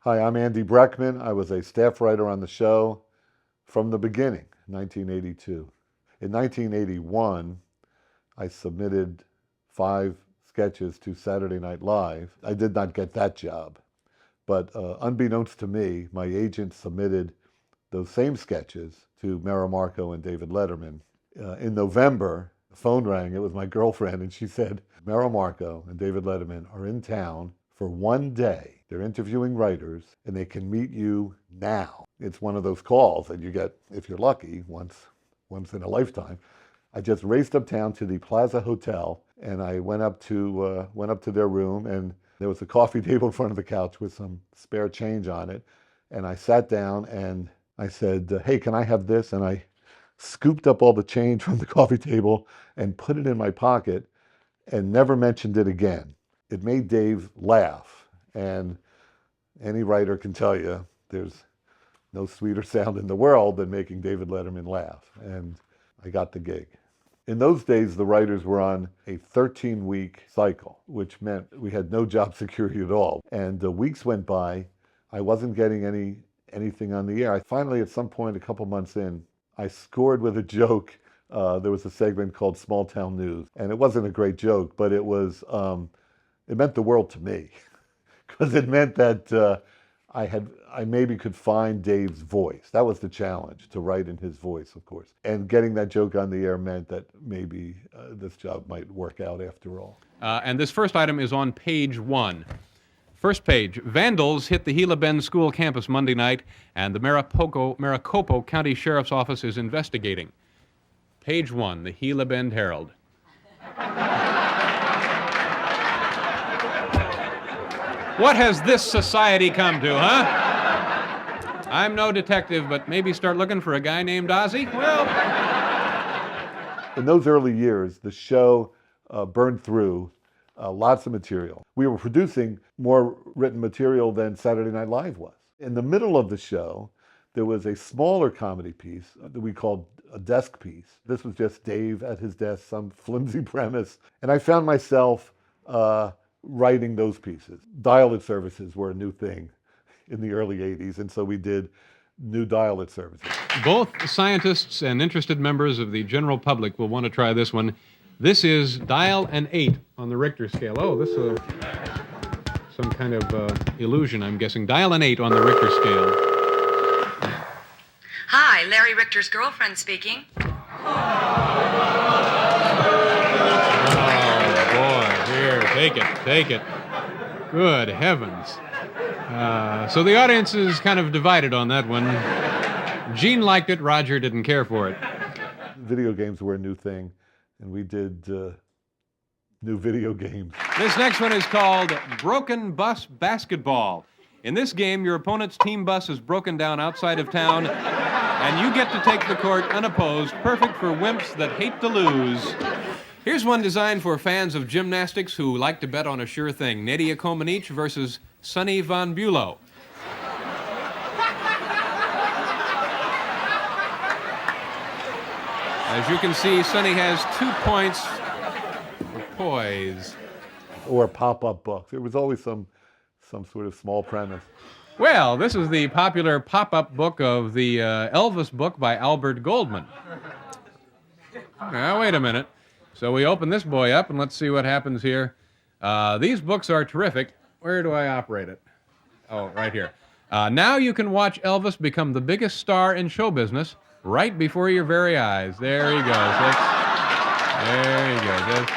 Hi, I'm Andy Breckman. I was a staff writer on the show from the beginning, 1982. In 1981, I submitted 5 sketches to Saturday Night Live. I did not get that job, but unbeknownst to me, my agent submitted those same sketches to Mara Marco and David Letterman. In November, the phone rang. It was my girlfriend, and she said, Mara Marco and David Letterman are in town for one day. They're interviewing writers, and they can meet you now. It's one of those calls that you get, if you're lucky, once in a lifetime. I just raced uptown to the Plaza Hotel, and I went up to their room, and there was a coffee table in front of the couch with some spare change on it. And I sat down and I said, hey, can I have this? And I scooped up all the change from the coffee table and put it in my pocket and never mentioned it again. It made Dave laugh. And any writer can tell you there's no sweeter sound in the world than making David Letterman laugh. And I got the gig. In those days, the writers were on a 13-week cycle, which meant we had no job security at all. And weeks went by. I wasn't getting anything on the air. I finally, at some point, a couple months in, I scored with a joke. There was a segment called Small Town News, and it wasn't a great joke, but it was, it meant the world to me, because it meant that I maybe could find Dave's voice. That was the challenge, to write in his voice, of course. And getting that joke on the air meant that maybe this job might work out after all. And this first item is on page 1. First page, vandals hit the Gila Bend School campus Monday night, and the Maricopa County Sheriff's Office is investigating. Page 1, the Gila Bend Herald. What has this society come to, huh? I'm no detective, but maybe start looking for a guy named Ozzy? Well... In those early years, the show burned through lots of material. We were producing more written material than Saturday Night Live was. In the middle of the show, there was a smaller comedy piece that we called a desk piece. This was just Dave at his desk, some flimsy premise. And I found myself writing those pieces. Dial-it services were a new thing in the early 80s, and so we did new dial-it services. Both scientists and interested members of the general public will want to try this one. This is dial an 8 on the Richter scale. Oh, this is some kind of illusion, I'm guessing. Dial an 8 on the Richter scale. Hi, Larry Richter's girlfriend speaking. Oh, boy. Here, take it. Good heavens. So the audience is kind of divided on that one. Gene liked it, Roger didn't care for it. Video games were a new thing, and we did new video games. This next one is called Broken Bus Basketball. In this game, your opponent's team bus is broken down outside of town, and you get to take the court unopposed, perfect for wimps that hate to lose. Here's one designed for fans of gymnastics who like to bet on a sure thing. Nadia Comaneci versus Sonny Von Bulow. As you can see, Sonny has 2 points for poise. Or pop-up books. There was always some sort of small premise. Well, this is the popular pop-up book of the Elvis book by Albert Goldman. Now, wait a minute. So we open this boy up, and let's see what happens here. These books are terrific. Where do I operate it? Oh, right here. Now you can watch Elvis become the biggest star in show business right before your very eyes. There he goes. There he goes.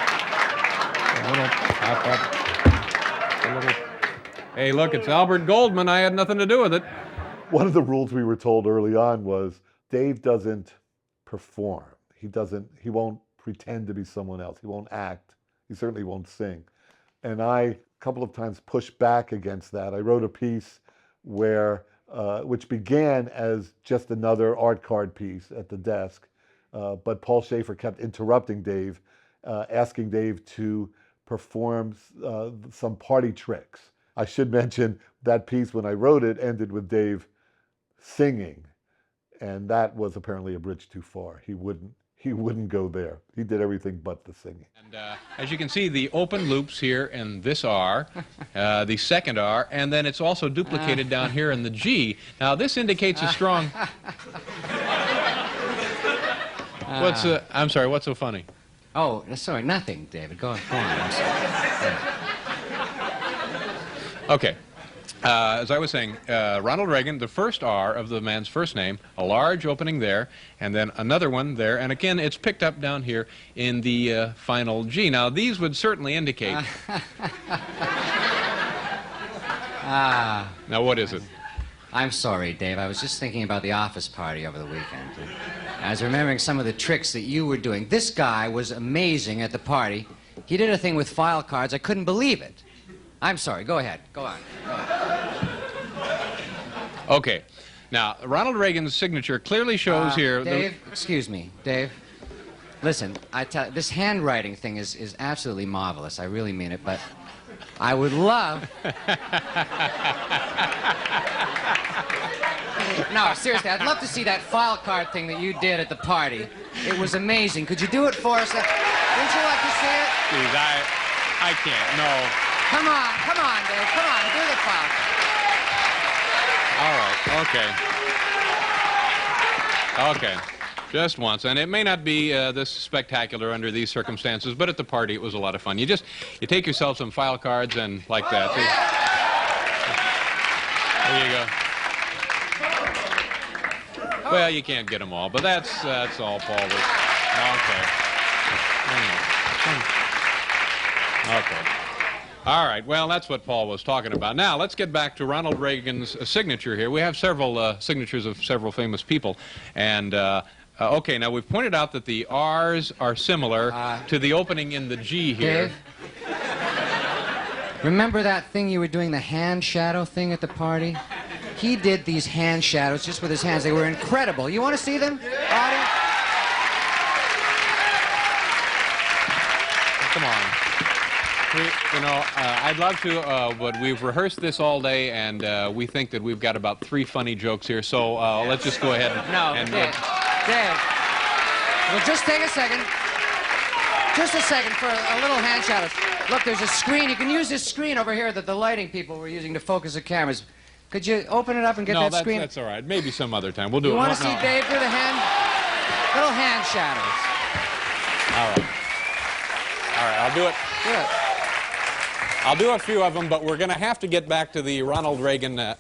A little pop-up. Hey, look, it's Albert Goldman. I had nothing to do with it. One of the rules we were told early on was Dave doesn't perform. He won't pretend to be someone else. He won't act. He certainly won't sing. And I, a couple of times, pushed back against that. I wrote a piece which began as just another art card piece at the desk, but Paul Schaefer kept interrupting Dave, asking Dave to perform some party tricks. I should mention that piece, when I wrote it, ended with Dave singing, and that was apparently a bridge too far. He wouldn't he wouldn't go there. He did everything but the singing. And as you can see, the open loops here in this R, the second R, and then it's also duplicated down here in the G. Now, this indicates a strong... I'm sorry, what's so funny? Oh, sorry, nothing, David. Go on. I'm sorry. Okay. As I was saying, Ronald Reagan, the first R of the man's first name, a large opening there, and then another one there, and again, it's picked up down here in the final G. Now, these would certainly indicate... Now, what is it? I'm sorry, Dave. I was just thinking about the office party over the weekend. I was remembering some of the tricks that you were doing. This guy was amazing at the party. He did a thing with file cards. I couldn't believe it. I'm sorry. Go ahead. Go on. Okay. Now, Ronald Reagan's signature clearly shows here... Dave, excuse me. Dave, listen, this handwriting thing is absolutely marvelous. I really mean it, but I would love... No, seriously, I'd love to see that file card thing that you did at the party. It was amazing. Could you do it for us? Wouldn't you like to see it? Geez, I can't, no. Come on, Dave, come on, do the file card. All right, okay. Okay, just once. And it may not be this spectacular under these circumstances, but at the party it was a lot of fun. You take yourself some file cards and like that. There you go. Well, you can't get them all, but that's all Paul was. Okay. All right. Well, that's what Paul was talking about. Now, let's get back to Ronald Reagan's signature here. We have several signatures of several famous people. And, okay, now we've pointed out that the R's are similar to the opening in the G here. Dave, remember that thing you were doing, the hand shadow thing at the party? He did these hand shadows just with his hands. They were incredible. You want to see them, audience? Come on. I'd love to, but we've rehearsed this all day, and we think that we've got about 3 funny jokes here, so let's just go ahead and... Dave, well, just take a second. Just a second for a little hand shadows. Look, there's a screen. You can use this screen over here that the lighting people were using to focus the cameras. Could you open it up and get that screen? No, that's all right. Maybe some other time. We'll do it. You want to see Dave do the little hand shadows? All right. All right, I'll do it. Do it. I'll do a few of them, but we're going to have to get back to the Ronald Reagan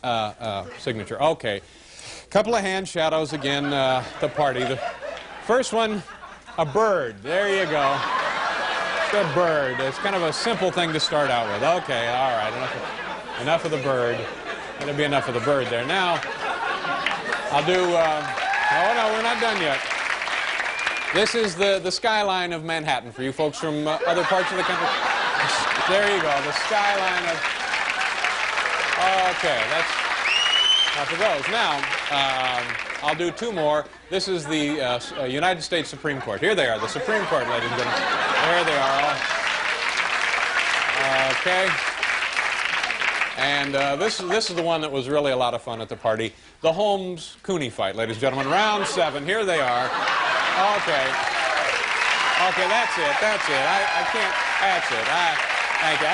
signature. Okay. Couple of hand shadows again, the party. The first one, a bird. There you go. The bird. It's kind of a simple thing to start out with. Okay, all right. Enough of the bird. That'll be enough of the bird there. Now, I'll do... oh, no, we're not done yet. This is the skyline of Manhattan for you folks from other parts of the country. There you go, the skyline of... Okay, that's enough of those. Now, I'll do 2 more. This is the United States Supreme Court. Here they are, the Supreme Court, ladies and gentlemen. There they are. Okay. And this is the one that was really a lot of fun at the party. The Holmes-Cooney fight, ladies and gentlemen. Round 7. Here they are. Okay. Okay, that's it. That's it. I can't. That's it. Thank you.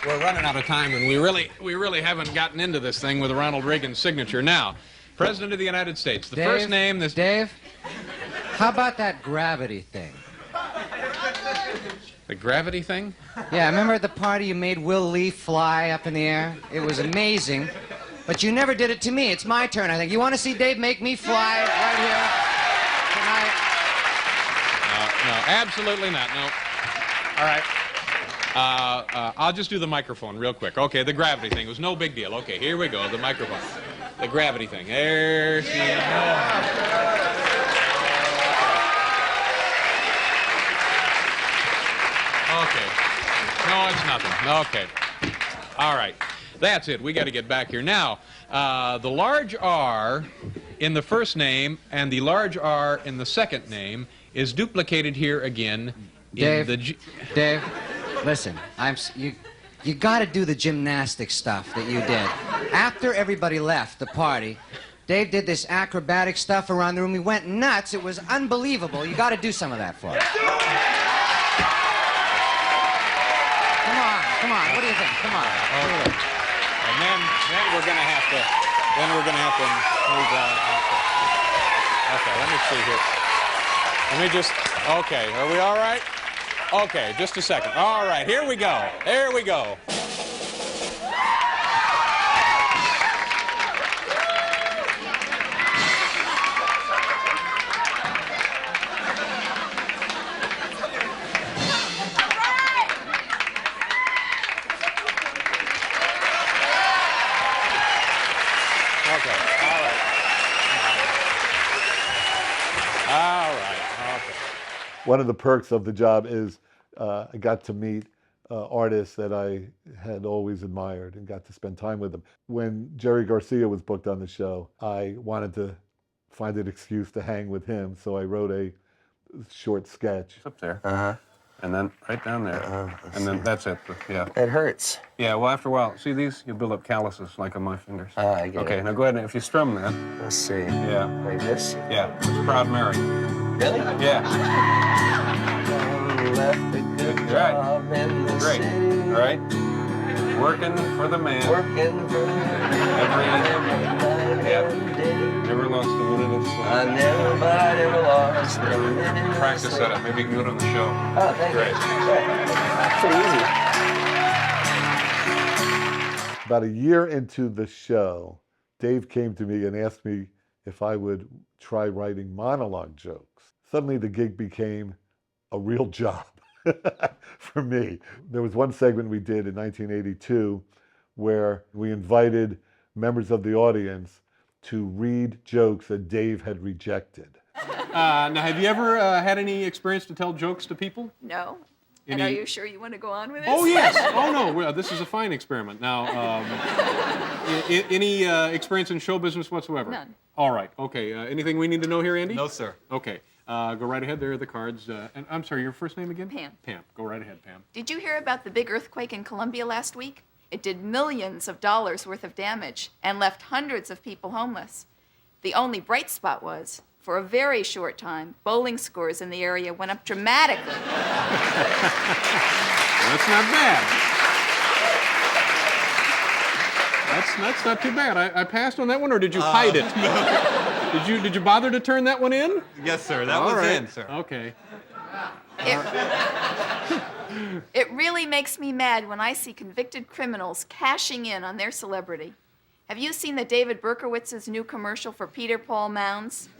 We're running out of time, and we really haven't gotten into this thing with Ronald Reagan's signature. Now, President of the United States. The first name. Dave, how about that gravity thing? The gravity thing? Yeah, remember at the party you made Will Lee fly up in the air? It was amazing. But you never did it to me. It's my turn, I think. You want to see Dave make me fly right here tonight? No, absolutely not. No. All right. I'll just do the microphone real quick. Okay, the gravity thing. It was no big deal. Okay, here we go. The microphone. The gravity thing. There she goes. Okay. No, it's nothing. Okay. All right. That's it. We got to get back here. Now, the large R in the first name and the large R in the second name is duplicated here again in the G. Dave, listen. You got to do the gymnastic stuff that you did. After everybody left the party, Dave did this acrobatic stuff around the room. He went nuts. It was unbelievable. You got to do some of that for us. Come on. What do you think? Come on. Okay. And then we're gonna have to move on. Okay, let me see here. Let me just. Okay, are we all right? Okay, just a second. All right, here we go. There we go. One of the perks of the job is I got to meet artists that I had always admired and got to spend time with them. When Jerry Garcia was booked on the show, I wanted to find an excuse to hang with him, so I wrote a short sketch. Up there. Uh-huh. And then right down there. And then that's it. Yeah. It hurts. Yeah, well, after a while, see these? You build up calluses like on my fingers. I get it. Okay, now go ahead and if you strum that. Let's see. Yeah. Like this? Yeah, it's Proud Mary. Really? Yeah. Left a good job in the Great. city. All right. Working for the man. Working for Every yeah. Never lost a minute of I sleep. never lost a minute. Practice that up. Maybe you can do it on the show. Oh, thank Great. you. Pretty easy. About a year into the show, Dave came to me and asked me if I would try writing monologue jokes. Suddenly the gig became a real job for me. There was one segment we did in 1982 where we invited members of the audience to read jokes that Dave had rejected. Now, have you ever had any experience to tell jokes to people? No. And Any- are you sure you want to go on with this? Oh, yes. Oh, no. This is a fine experiment. Now, any experience in show business whatsoever? None. All right. Okay. Anything we need to know here, Andy? No, sir. Okay. Go right ahead. There are the cards. And I'm sorry, your first name again? Pam. Pam. Go right ahead, Pam. Did you hear about the big earthquake in Colombia last week? It did millions of dollars worth of damage and left hundreds of people homeless. The only bright spot was, for a very short time, bowling scores in the area went up dramatically. That's not bad. That's not too bad. I passed on that one, or did you hide it? No. Did you bother to turn that one in? Yes, sir. That All was right. in, sir. Okay. It really makes me mad when I see convicted criminals cashing in on their celebrity. Have you seen the David Berkowitz's new commercial for Peter Paul Mounds?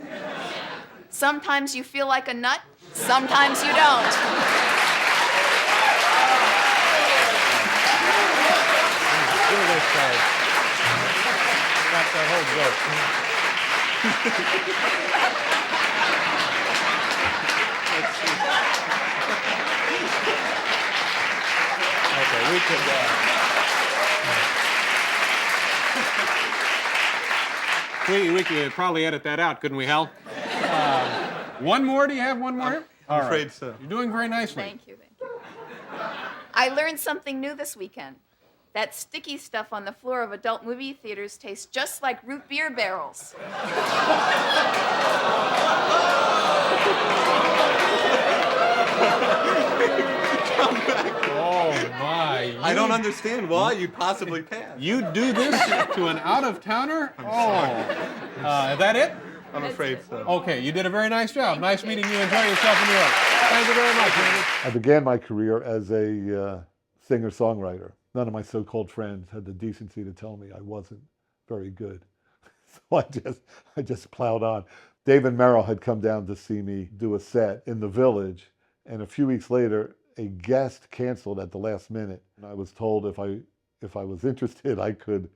Sometimes you feel like a nut, sometimes you don't. Give me those cards. Got that whole joke. Let's see. Okay, we could. We could probably edit that out, couldn't we, Hal? One more? Do you have one more? I'm afraid so. You're doing very nicely. Thank you. I learned something new this weekend. That sticky stuff on the floor of adult movie theaters tastes just like root beer barrels. Oh, my. I don't understand why you'd possibly pass. You do this to an out-of-towner? Oh. Is that it? I'm afraid so. Okay, you did a very nice job. Nice meeting you. Enjoy yourself in New York. Thank you very much, Andy. I began my career as a singer-songwriter. None of my so-called friends had the decency to tell me I wasn't very good. So I just plowed on. David Merrill had come down to see me do a set in the Village, and a few weeks later, a guest canceled at the last minute. And I was told if I was interested, I could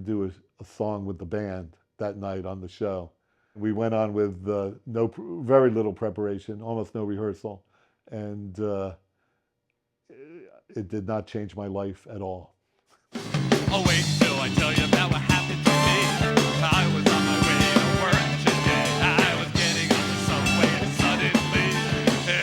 do a song with the band that night on the show. We went on with very little preparation, almost no rehearsal, and it did not change my life at all. Oh, wait till I tell you about what happened to me. I was on my way to work today. I was getting on the subway and suddenly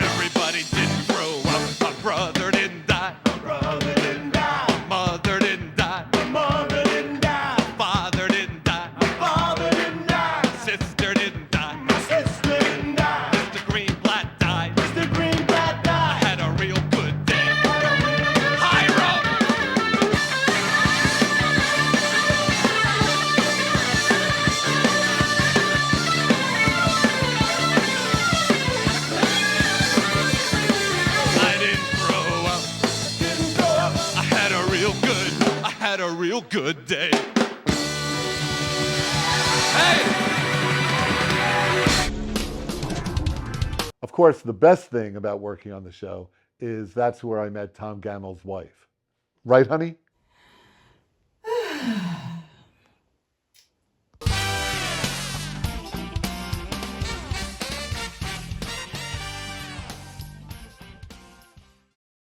everybody didn't grow up. My brother didn't die. My brother didn't die. My mother didn't die. My mother didn't die. My father didn't die. My father didn't die. real good day. Hey! Of course, the best thing about working on the show is that's where I met Tom Gammel's wife. Right, honey?